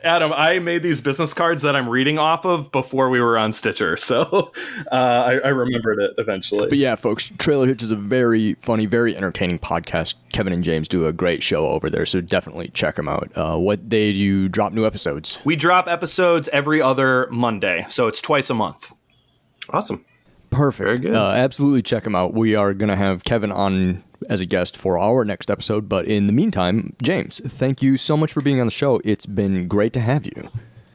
Adam, I made these business cards that I'm reading off of before we were on Stitcher, so I remembered it eventually. But yeah, folks, Trailer Hitch is a very funny, very entertaining podcast. Kevin and James do a great show over there, so definitely check them out. What day do you drop new episodes? We drop episodes every other Monday, so it's twice a month. Awesome. Perfect. Very good. Absolutely check them out. We are going to have Kevin on as a guest for our next episode. But in the meantime, James, thank you so much for being on the show. It's been great to have you.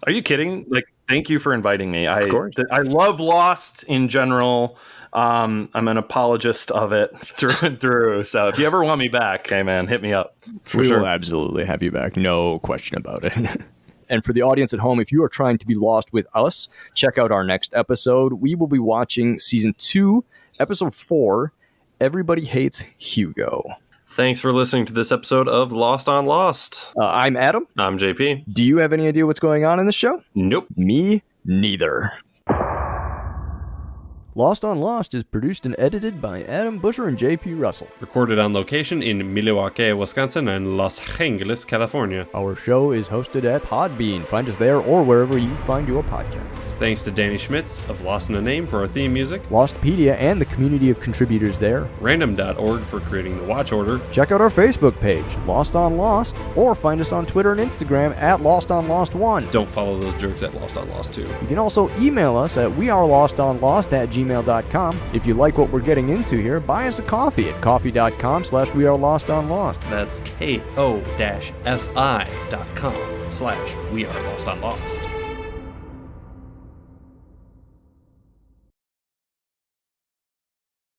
Are you kidding? Like, thank you for inviting me. Of course. I love Lost in general. I'm an apologist of it through and through. So if you ever want me back, hey man, hit me up. We will absolutely have you back. No question about it. And for the audience at home, if you are trying to be lost with us, check out our next episode. We will be watching Season 2, Episode 4, Everybody Hates Hugo. Thanks for listening to this episode of Lost on Lost. I'm Adam. I'm JP. Do you have any idea what's going on in the show? Nope. Me neither. Lost on Lost is produced and edited by Adam Busher and JP Russell. Recorded on location in Milwaukee, Wisconsin and Los Angeles, California. Our show is hosted at Podbean. Find us there or wherever you find your podcasts. Thanks to Danny Schmitz of Lost in a Name for our theme music. Lostpedia and the community of contributors there. Random.org for creating the watch order. Check out our Facebook page, Lost on Lost, or find us on Twitter and Instagram at Lost on Lost 1. Don't follow those jerks at Lost on Lost 2. You can also email us at wearelostonlost@gmail.com. If you like what we're getting into here, buy us a coffee at coffee.com/wearelostonlost. That's ko-fi.com/wearelostonlost.